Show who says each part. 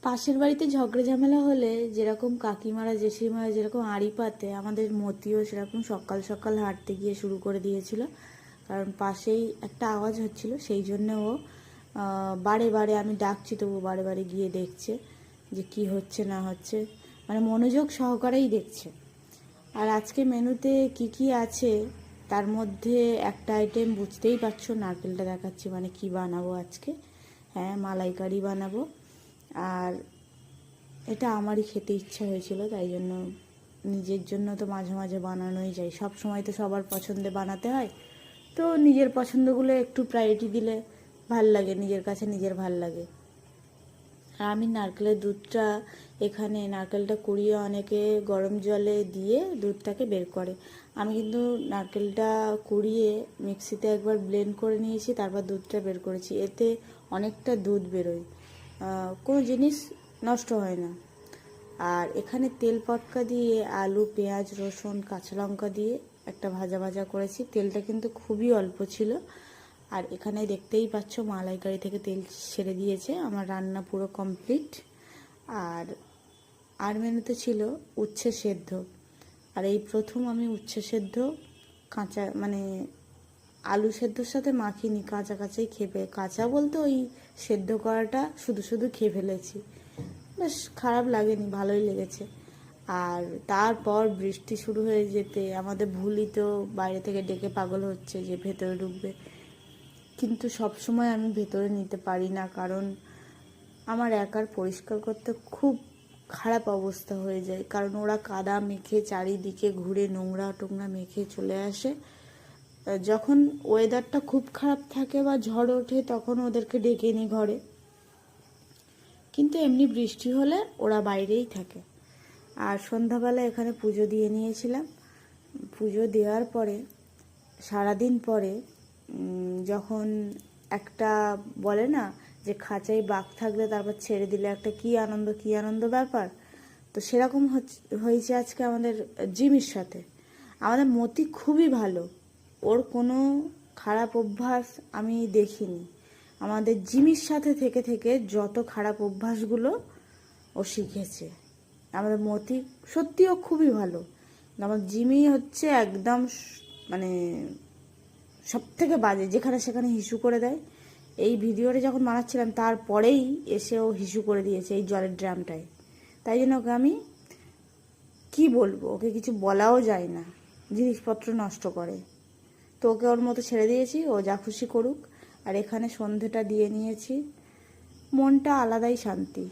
Speaker 1: পাশের বাড়িতে ঝগড়া ঝামেলা হলে যেরকম কাকিমারা জেঠিমারা যেরকম আড়ি পাতে, আমাদের মতিও সেরকম সকাল সকাল হাঁটতে গিয়ে শুরু করে দিয়েছিল। কারণ পাশেই একটা আওয়াজ হচ্ছিল, সেই জন্য ও বারে বারে, আমি ডাকছি তবু বারে বারে গিয়ে দেখছে যে কি হচ্ছে না হচ্ছে, মানে মনোযোগ সহকারেই দেখছে। আর আজকে মেনুতে কি কি আছে তার মধ্যে একটা আইটেম বুঝতেই পারছো, নারকেলটা দেখাচ্ছি, মানে কি বানাবো আজকে। হ্যাঁ, মালাইকারি বানাবো। আর এটা আমারই খেতে ইচ্ছা হয়েছিল, তাই জন্য নিজের জন্য তো মাঝে মাঝে বানানোই যায়, সব সময় তো সবার পছন্দে বানাতে হয়, তো নিজের পছন্দগুলো একটু প্রায়োরিটি দিলে ভাল লাগে, নিজের কাছে নিজের ভাল লাগে। আর আমি নারকেলের দুধটা, এখানে নারকেলটা কুড়িয়ে অনেকে গরম জলে দিয়ে দুধটাকে বের করে, আমি কিন্তু নারকেলটা কুড়িয়ে মিক্সিতে একবার ব্লেন্ড করে নিয়েছি, তারপর দুধটা বের করেছি। এতে অনেকটা দুধ বেরোয়, কোনো জিনিস নষ্ট হয় না। আর এখানে তেল পটকা দিয়ে আলু, পেঁয়াজ, রসুন, কাঁচা লঙ্কা দিয়ে একটা ভাজা ভাজা করেছি, তেলটা কিন্তু খুবই অল্প ছিল। আর এখানে দেখতেই পাচ্ছ মালাইকারি থেকে তেল ছেড়ে দিয়েছে, আমার রান্না পুরো কমপ্লিট। আর আর মেনুতে ছিল উচ্ছে সেদ্ধ, আর এই প্রথম আমি উচ্ছে সেদ্ধ কাঁচা, মানে আলু সেদ্ধর সাথে মাখিনি, কাঁচা কাঁচাই কাঁচা বলতে ওই সেদ্ধ করাটা শুধু শুধু খেয়ে ফেলেছি, বেশ খারাপ লাগেনি, ভালোই লেগেছে। আর তারপর বৃষ্টি শুরু হয়ে যেতে আমাদের ভুলি তো বাইরে থেকে ডেকে পাগল হচ্ছে যে ভেতরে ঢুকবে, কিন্তু সব সময় আমি ভেতরে নিতে পারি না, কারণ আমার একার পরিষ্কার করতে খুব খারাপ অবস্থা হয়ে যায়, কারণ ওরা কাদা মেখে চারিদিকে ঘুরে নোংরা টোংরা মেখে চলে আসে। যখন ওয়েদারটা খুব খারাপ থাকে বা ঝড় ওঠে তখন ওদেরকে ডেকে নিই ঘরে, কিন্তু এমনি বৃষ্টি হলে ওরা বাইরেই থাকে। আর সন্ধ্যাবেলা এখানে পুজো দিয়ে নিয়েছিলাম, পুজো দেওয়ার পরে সারাদিন পরে যখন একটা বলে না যে খাঁচায় বাঘ থাকলে তারপর ছেড়ে দিলে একটা কি আনন্দ ব্যাপার, তো সেরকম হয়েছে আজকে আমাদের জিমির সাথে। আমাদের মতি খুবই ভালো, ওর কোনো খারাপ অভ্যাস আমি দেখিনি। আমাদের জিমির সাথে থেকে থেকে যত খারাপ অভ্যাসগুলো ও শিখেছে। আমাদের মতি সত্যিও খুবই ভালো, আমার জিমি হচ্ছে একদম মানে সব থেকে বাজে, যেখানে সেখানে হিসু করে দেয়। এই ভিডিওটা যখন বানাচ্ছিলাম তারপরেই এসে ও হিসু করে দিয়েছে এই জলের ড্রামটায়, তাই জন্য ওকে আমি কি বলবো, ওকে কিছু বলাও যায় না, জিনিসপত্র নষ্ট করে। তো ওকে ওর মতো ছেড়ে দিয়েছি, ও যা খুশি করুক। আর এখানে সন্ধেটা দিয়ে নিয়েছি, মনটা আলাদাই শান্তি।